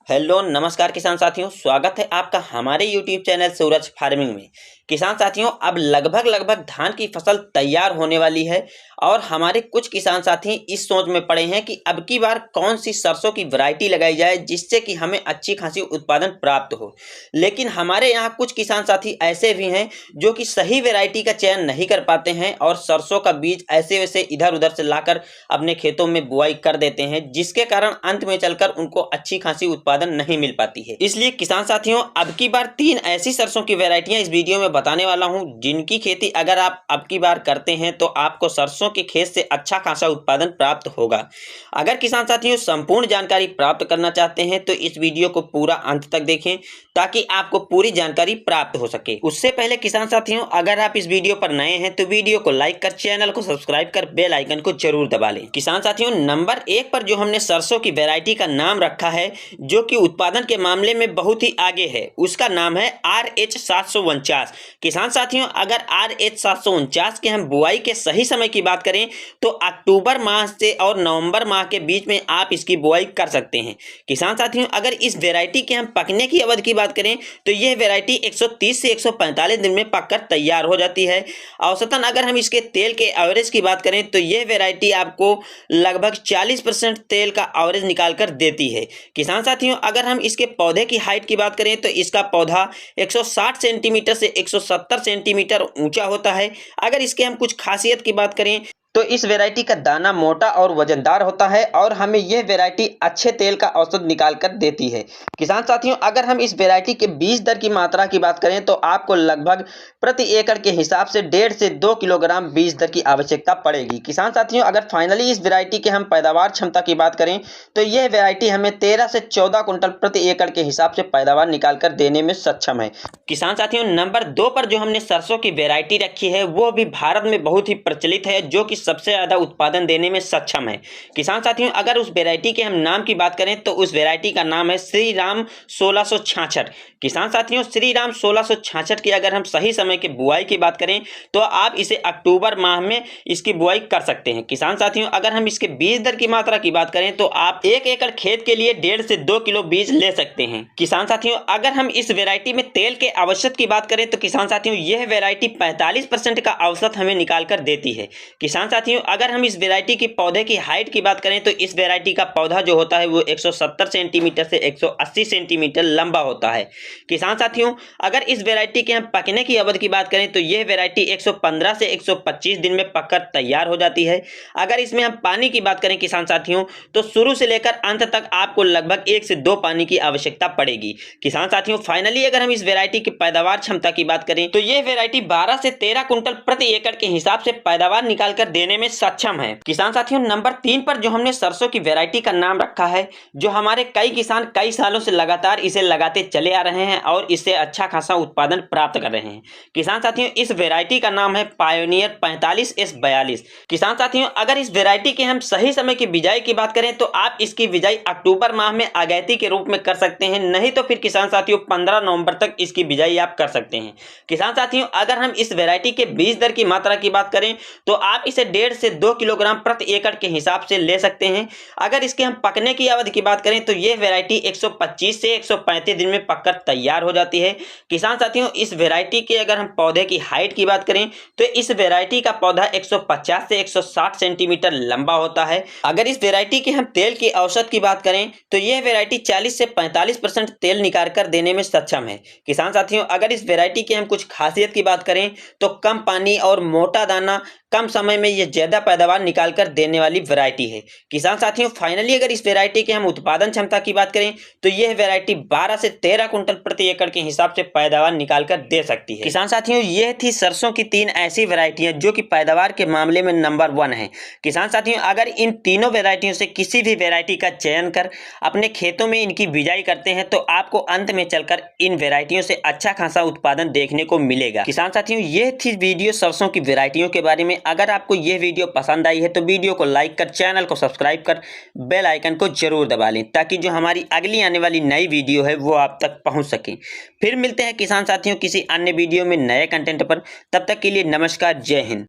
Hello नमस्कार किसान साथियों, स्वागत है आपका हमारे यूट्यूब चैनल सूरज फार्मिंग में। किसान साथियों, अब लगभग धान की फसल तैयार होने वाली है और हमारे कुछ किसान साथी इस सोच में पड़े हैं कि अब की बार कौन सी सरसों की वैरायटी लगाई जाए जिससे कि हमें अच्छी खासी उत्पादन प्राप्त हो। लेकिन हमारे यहाँ कुछ किसान साथी ऐसे भी हैं जो कि सही वैरायटी का चयन नहीं कर पाते हैं और सरसों का बीज ऐसे वैसे इधर उधर से लाकर अपने खेतों में बुआई कर देते हैं, जिसके कारण अंत में चलकर उनको अच्छी खासी उत्पादन नहीं मिल पाती है। इसलिए किसान साथियों, अब की बार 3 ऐसी सरसों की वैरायटियां इस वीडियो में बताने वाला हूं जिनकी खेती अगर आप अब की बार करते हैं तो आपको सरसों के खेत से अच्छा खासा उत्पादन प्राप्त होगा। अगर किसान साथियों संपूर्ण जानकारी प्राप्त करना चाहते हैं तो इस वीडियो को पूरा अंत तक देखें ताकि आपको पूरी जानकारी प्राप्त हो सके। उससे पहले किसान साथियों, अगर आप इस वीडियो पर नए हैं तो वीडियो को लाइक कर, चैनल को सब्सक्राइब कर, बेल आइकन को जरूर दबा लें। किसान साथियों, नंबर 1 पर जो हमने सरसों की वैरायटी का नाम रखा है जो कि उत्पादन के मामले में बहुत ही आगे है, उसका नाम है RH 749। किसान साथियों, अगर RH 749 के हम बुआई के सही समय की बात करें तो अक्टूबर माह से और नवंबर माह के बीच में आप इसकी बुआई कर सकते हैं। किसान साथियों, अगर इस वैरायटी के हम पकने की अवधि की बात करें तो यह वैरायटी 130 से 145 दिन में पककर तैयार हो जाती है। औसतन अगर हम इसके तेल के एवरेज की बात करें तो यह वैरायटी आपको लगभग 40% तेल का एवरेज निकाल कर देती है। किसान साथियों, अगर हम इसके पौधे की हाइट की बात करें तो इसका पौधा 160 सेंटीमीटर से 170 सेंटीमीटर ऊंचा होता है। अगर इसके हम कुछ खासियत की बात करें तो इस वैरायटी का दाना मोटा और वजनदार होता है और हमें यह वैरायटी अच्छे तेल का औसत निकाल कर देती है। किसान साथियों, अगर हम इस वैरायटी के बीज दर की मात्रा की बात करें तो आपको लगभग प्रति एकड़ के हिसाब से 1.5 से 2 किलोग्राम बीज दर की आवश्यकता पड़ेगी। किसान साथियों, अगर फाइनली इस वैरायटी के हम पैदावार क्षमता की बात करें तो यह वैरायटी हमें 13 से 14 कुंटल प्रति एकड़ के हिसाब से पैदावार निकाल कर देने में सक्षम है। किसान साथियों, नंबर 2 पर जो हमने सरसों की वैरायटी रखी है वो भी भारत में बहुत ही प्रचलित है, जो कि सबसे ज्यादा उत्पादन देने में सक्षम है। किसान साथियों, अगर उस वैरायटी के हम नाम की बात करें तो उस वैरायटी का नाम है श्री राम 1666। किसान साथियों, श्री राम 1666 की अगर हम सही समय की बुआई की बात करें तो आप इसे अक्टूबर माह में इसकी बुआई कर सकते हैं। किसान साथियों, अगर हम इसके बीज दर की मात्रा की बात करें तो आप 1 एकड़ खेत के लिए 1.5 से 2 किलो बीज ले सकते हैं। किसान साथियों, अगर हम इस वैरायटी में तेल के औसत की बात करें तो किसान साथियों यह वैरायटी 45% का औसत हमें निकाल कर देती है। किसान साथियों, अगर हम इस वैरायटी की पौधे की हाइट की बात करें तो इस वैरायटी का पौधा जो होता है वो 170 सेंटीमीटर से 180 सेंटीमीटर लंबा होता है। किसान साथियों, अगर इस वैरायटी के हम पकने की अवधि की बात करें तो यह वैरायटी 115 से 125 दिन में पककर तैयार हो जाती है। अगर इसमें हम पानी की बात करें किसान साथियों तो शुरू से लेकर अंत तक आपको लगभग 1 से 2 पानी की आवश्यकता पड़ेगी। किसान साथियों, फाइनली अगर हम इस वैरायटी की पैदावार क्षमता की बात करें तो यह वैरायटी 12 से 13 कुंटल प्रति एकड़ के हिसाब से पैदावार निकाल कर देने में सक्षम है। किसान साथियों, नंबर 3 पर जो हमने सरसों की वैरायटी का नाम रखा है, जो हमारे कई किसान कई सालों से लगातार इसे लगाते चले आ रहे हैं और इससे अच्छा खासा उत्पादन प्राप्त कर रहे हैं। किसान साथियों, इस वैरायटी का नाम है पायोनियर 45S42। किसान साथियों, अगर इस वैरायटी के हम सही समय की बिजाई की बात करें तो आप इसकी बिजाई अक्टूबर माह में अगैती के रूप में कर सकते हैं, नहीं तो फिर किसान साथियों 15 नवंबर तक इसकी बिजाई आप कर सकते हैं। किसान साथियों, अगर हम इस वैरायटी के बीज दर की मात्रा की बात करें तो आप इसे 1.5 से 2 किलोग्राम प्रति एकड़ के हिसाब से ले सकते हैं। अगर इसके हम पकने की अवधि की बात करें तो यह वैरायटी 125 से 135 दिन में पककर तैयार हो जाती है। किसान साथियों, इस वैरायटी के अगर हम पौधे की हाइट की बात करें तो इस वैरायटी का पौधा 150 से 160 सेंटीमीटर लंबा होता है। अगर इस वैरायटी के हम तेल की औसत की बात करें तो यह वैरायटी 40 से 45% तेल निकाल कर देने में सक्षम है। किसान साथियों, अगर इस वैरायटी की हम कुछ खासियत की बात करें तो कम पानी और मोटा दाना, कम समय में यह ज्यादा पैदावार निकाल कर देने वाली वैरायटी है। किसान साथियों, फाइनली अगर इस वैरायटी के हम उत्पादन क्षमता की बात करें तो यह वैरायटी 12 से 13 कुंटल प्रति एकड़ के हिसाब से पैदावार निकाल कर दे सकती है। किसान साथियों, यह थी सरसों की 3 ऐसी वैरायटियां जो कि पैदावार के मामले में नंबर 1 है। किसान साथियों, अगर इन तीनों वैरायटियों से किसी भी वैरायटी का चयन कर अपने खेतों में इनकी बिजाई करते हैं तो आपको अंत में चलकर इन वैरायटियों से अच्छा खासा उत्पादन देखने को मिलेगा। किसान साथियों, यह थी वीडियो सरसों की वैरायटियों के बारे में। अगर आपको यह वीडियो पसंद आई है तो वीडियो को लाइक कर, चैनल को सब्सक्राइब कर, बेल आइकन को जरूर दबा लें ताकि जो हमारी अगली आने वाली नई वीडियो है वो आप तक पहुंच सके। फिर मिलते हैं किसान साथियों किसी अन्य वीडियो में नए कंटेंट पर। तब तक के लिए नमस्कार, जय हिंद।